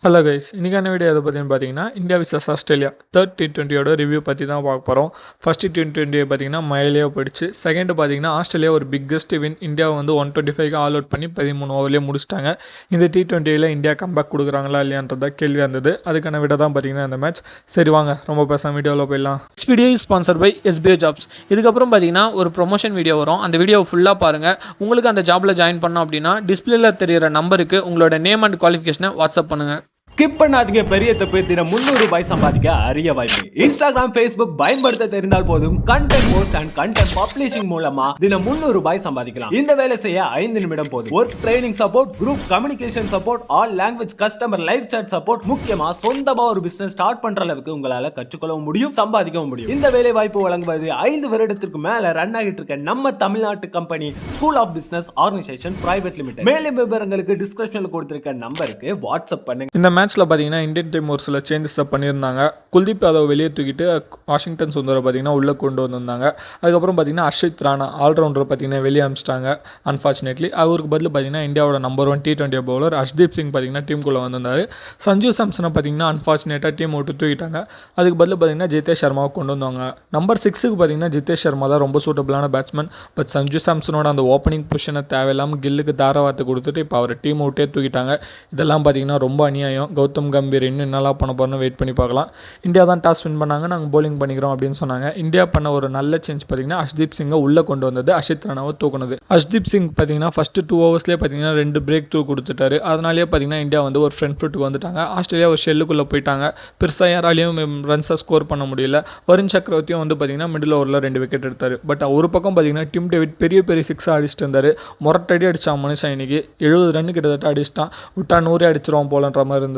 Hello guys, இன்றைக்கான video எதை பற்றினு பார்த்தீங்கன்னா இந்தியா விசஸ் ஆஸ்திரேலியா தேர்ட் T20யோட ரிவ்யூ பற்றி தான் பார்க்க போகிறோம். ஃபஸ்ட்டு T20 பார்த்தீங்கன்னா மயிலையோ போயிடுச்சு. செகண்ட் பார்த்தீங்கன்னா ஆஸ்திரேலியா ஒரு பிக்கஸ்ட் வின். இந்தியாவை வந்து 125க்கு ஆல் அவுட் பண்ணி 13 ஓவர்லேயே முடிச்சிட்டாங்க. இந்த T20யில் இந்தியா கம்பேக் கொடுக்குறாங்களா இல்லையான்றதா கேள்வி வந்தது. அதுக்கான விட தான் பார்த்தீங்கன்னா இந்த மேட்ச். சரி வாங்க ரொம்ப பேசாமல் வீடியோவில் போயிடலாம். This video is sponsored by SBI Jobs. இதுக்கப்புறம் பார்த்தீங்கன்னா ஒரு ப்ரொமோஷன் வீடியோ வரும். அந்த வீடியோவை ஃபுல்லாக பாருங்கள். உங்களுக்கு அந்த ஜாபில் ஜாயின் பண்ணோம் அப்படின்னா டிஸ்பிளேல தெரியிற நம்பருக்கு உங்களோட நேம் அண்ட் குவாலிஃபிகேஷனை வாட்ஸ்அப் பண்ணுங்கள். ஸ்கிப் பண்ணாதீங்க. பெரிய தப்பு. தினம் 300 ரூபாய் சம்பாதிக்க அரிய வாய்ப்பு. இன்ஸ்டாகிராம், Facebook பயன்படுத்த தெரிந்தால் போதும். Content post and content publishing மூலமா தினம் 300 ரூபாய் சம்பாதிக்கலாம். இந்த வேலை செய்ய 5 நிமிடம் போதும். Work training support, group communication support, all language customer live chat support, முக்கியமா சொந்தமா ஒரு பிசினஸ் ஸ்டார்ட் பண்ற அளவுக்கு உங்களால கற்றுக்கொள்ளவும் முடியும், சம்பாதிக்கவும் முடியும். இந்த வேலை வாய்ப்பு வழங்குவது 5 வருடத்திற்கு மேல ரன் ஆகிட்டு இருக்க நம்ம தமிழ்நாட்டு company school of business organisation private limited. மேலும் விவரங்களுக்கு டிஸ்கிரிப்ஷன்ல கொடுத்திருக்க நம்பருக்கு வாட்ஸ்அப் பண்ணுங்க. இந்த மேட்ச்சில் பார்த்தீங்கன்னா இந்தியன் டீம் ஒரு சில சேஞ்சஸ் பண்ணியிருந்தாங்க. குல்தீப் யாதவ் வெளியே தூக்கிட்டு வாஷிங்டன் சுந்தரை பார்த்தீங்கன்னா உள்ளே கொண்டு வந்திருந்தாங்க. அதுக்கப்புறம் பார்த்தீங்கன்னா அர்ஷித் ராணா ஆல்ரவுண்டர் பார்த்தீங்கன்னா வெளியே அனுப்பிச்சிட்டாங்க. அன்ஃபார்ச்சுனேட்லி அவருக்கு பதில் பார்த்தீங்கன்னா இந்தியாவோட number 1 T20 bowler Harshdeep Singh பார்த்தீங்கன்னா டீமுக்குள்ளே வந்திருந்தார். சஞ்சு சாம்சனை பார்த்தீங்கன்னா அன்ஃபார்ச்சுனேட்டாக டீம் விட்டு தூக்கிட்டாங்க. அதுக்கு பதில் பார்த்தீங்கன்னா ஜிதேஷ் சர்மாவை கொண்டு வந்தாங்க. நம்பர் 6க்கு பார்த்தீங்கன்னா ஜிதேஷ் சர்மா தான் ரொம்ப சூட்டபிளான பேட்ஸ்மேன். பட் சஞ்சு சாம்சனோட அந்த ஓப்பனிங் பொசிஷனை தேவையில்லாமல் கில்லுக்கு தாராவார்த்தை கொடுத்துட்டு இப்போ அவர் டீம் விட்டே தூக்கிட்டாங்க. இதெல்லாம் பார்த்தீங்கன்னா ரொம்ப அநியாயம். கௌதம் கம்பீர் இன்னும் என்னெல்லாம் பண்ண போகிறோன்னு வெயிட் பண்ணி பார்க்கலாம். இந்தியா தான் டாஸ் வின் பண்ணாங்க, நாங்கள் போலிங் பண்ணிக்கிறோம் அப்படின்னு சொன்னாங்க. இந்தியா பண்ண ஒரு நல்ல சேஞ்ச் பார்த்தீங்கன்னா ஹர்ஷ்தீப் சிங்கை உள்ளே கொண்டு வந்தது, அர்ஷித் ராணாவை தூக்குனது. ஹர்ஷ்தீப் சிங் பார்த்தீங்கன்னா ஃபஸ்ட்டு 2 ஓவர்ஸ்லேயே பார்த்தீங்கன்னா 2 பிரேக் த்ரூ கொடுத்துட்டாரு. அதனாலேயே பார்த்தீங்கன்னா இந்தியா வந்து ஒரு ஃப்ரண்ட் ஃபுட்டுக்கு வந்துட்டாங்க. ஆஸ்திரேலியா ஒரு ஷெல்லுக்குள்ளே போயிட்டாங்க. பெருசாக யாராலையும் ரன்ஸை ஸ்கோர் பண்ண முடியல. வருண் சக்கரவர்த்தியும் வந்து பார்த்தீங்கன்னா மிடில் ஓவரில் 2 விக்கெட் எடுத்தார். பட் ஒரு பக்கம் பார்த்தீங்கன்னா டிம் டேவிட் பெரிய பெரிய 6 அடிச்சுட்டு இருந்தார். முரட்டடி அடித்தான் மனுஷன். இன்னைக்கு 70 ரன் கிட்டத்தட்ட அடிச்சிட்டான். விட்டா 100 அடிச்சிருவோம் போலன்ற மாதிரி இருந்தது.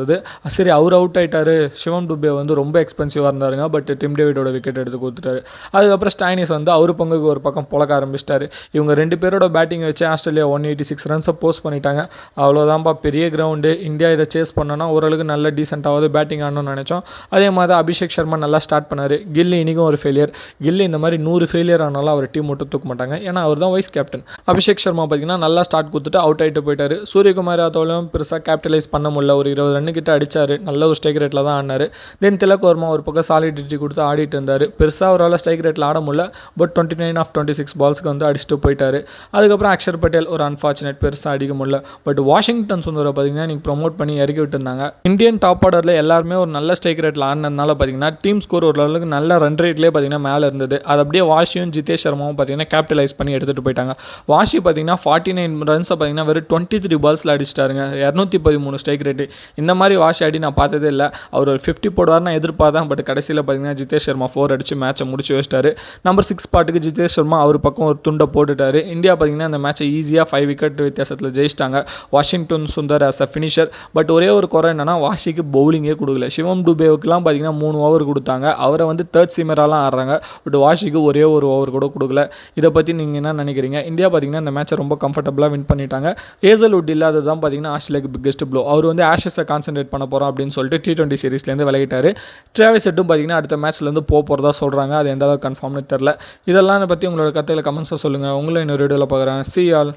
சரி அவர் அவுட் ஆகிட்டாரு. சிவம் டுபே வந்து ரொம்ப எக்ஸ்பென்சிவாக இருந்தாருங்க. பட் டிம் டேவிடோட விக்கெட் எடுத்து கொடுத்துட்டாரு. அதுக்கப்புறம் ஸ்டாயினிஸ் வந்து அவர் பங்குக்கு ஒரு பக்கம் புழக்க ஆரம்பிச்சிட்டாரு. இவங்க 2 பேரோட பேட்டிங் வச்சு ஆஸ்திரேலியா 186 ரன்ஸை போஸ்ட் பண்ணிட்டாங்க. அவ்வளோதான்ப்பா, பெரிய கிரவுண்டு. இந்தியா இதை சேஸ் பண்ணோன்னா ஓரளவுக்கு நல்ல டீசெண்டாவது பேட்டிங் ஆடணும்னு நினச்சோம். அதே மாதிரி அபிஷேக் சர்மா நல்லா ஸ்டார்ட் பண்ணார். கில்லி இன்றைக்கும் ஒரு ஃபெயிலியர். கில்லி இந்த மாதிரி 100 ஃபெயிலியர் ஆனாலும் அவர் டீம் மட்டும் தூக்க மாட்டாங்க. ஏன்னா அவர் தான் வைஸ் கேப்டன். அபிஷேக் சர்மா பார்த்தீங்கன்னா நல்லா ஸ்டார்ட் கொடுத்துட்டு அவுட் ஆகிட்டு போயிட்டார். சூரியகுமார் யாதவ்லையும் பெருசாக கேபிட்டலைஸ் பண்ண முடியல. ஒரு 20 ரன் கிட்ட அடித்தார். நல்ல ஒரு ஸ்ட்ரைக் ரேட்டில் தான் ஆடினார். தென் திலக் வர்மா ஒரு பக்கம் சாலிடிட்டி கொடுத்து ஆடிட்டு இருந்தார். பெருசாக அவரால் ஸ்ட்ரைக் ரேட்டில் ஆட முடியல. பட் 29 ஆஃப் 26 பால்ஸ்க்கு வந்து அடிச்சுட்டு போயிட்டார். அதுக்கப்புறம் அக்ஷர் பட்டேல் ஒரு அன்ஃபார்ச்சுனேட், பெருசாக அடிக்க முடியல. பட் வாஷிங்டன் சுந்தரை பார்த்தீங்கன்னா நீங்கள் ப்ரொமோட் பண்ணி இறக்கி விட்டுருந்தாங்க. இந்தியன் டாப் ஆர்டரில் எல்லாருமே ஒரு நல்ல ஸ்ட்ரைக் ரேட்டில் ஆடினதுனால பார்த்தீங்கன்னா டீம் ஸ்கோர் ஓரளவுக்கு நல்ல ரன் ரேட்லேயே பார்த்தீங்கன்னா மேலே இருந்தது. அது அப்படியே வாஷியும் ஜிதேஷ் சர்மாவும் பார்த்தீங்கன்னா கேபிட்டலைஸ் பண்ணி எடுத்துகிட்டு போயிட்டாங்க. வாஷி பார்த்தீங்கன்னா 49 ரன்ஸை பார்த்தீங்கன்னா வெறும் 23 பால்ஸில் அடிச்சிட்டாருங்க. 213 ஸ்ட்ரைக் ரேட்டு. இந்த மாதிரி வாஷி அடி நான் பார்த்ததே இல்லை. அவர் ஒரு 50 போடுவார்னு எதிர்பார்த்தேன். பட் கடைசியில் பார்த்தீங்கன்னா ஜிதேஷ் சர்மா 4 அடிச்சு மேட்சை முடிச்சு வச்சிட்டாரு. நம்பர் 6 ஸ்பாட்டுக்கு ஜிதேஷ் சர்மா அவர் பக்கம் ஒரு துண்டை போட்டுட்டாரு. இந்தியா பார்த்தீங்கன்னா அந்த மேட்சை ஈஸியாக 5 விக்கெட் வித்தியாசத்தில் ஜெயிச்சிட்டாங்க. Washington Sundar as a finisher. But ஒரே ஒரு குறை என்னன்னா வாஷிக்கு பவுலிங்கே கொடுக்கல. சிவம் டுபேவுக்குலாம் பார்த்தீங்கன்னா 3 ஓவர் கொடுத்தாங்க. அவரை வந்து தேர்ட் சீமராலாம் ஆடுறாங்க. பட் வாஷிக்கு ஒரே ஒரு ஓவர் கூட கொடுக்கல. இதை பற்றி நீங்கள் என்ன நினைக்கிறீங்க? இந்தியா பார்த்தீங்கன்னா இந்த மேட்சை ரொம்ப கம்ஃபர்டபுளாக வின் பண்ணிட்டாங்க. ஹேசல்வுட் இல்லாதது தான் பார்த்தீங்கன்னா ஆஸ்திரேலியாவுக்கு பிக்கஸ்ட் ப்ளோ. அவர் வந்து ஆஷஸை கான்சென்ட்ரேட் பண்ண போகிறோம் அப்படின்னு சொல்லிட்டு T20 சீரிஸ்லேருந்து விலகிட்டாரு. டிராவிஸ் ஹெட்டும் பார்த்தீங்கன்னா அடுத்த மேட்ச்லேருந்து போகிறதா சொல்கிறாங்க. அது எந்த அளவுக்கு கன்ஃபார்ம்னு தெரில. இதெல்லாம் பற்றி உங்களோட கருத்துக்களை கமெண்ட்ஸை சொல்லுங்கள். உங்களை இன்னொரு வீடியோவில் பார்க்குறேன். See you all.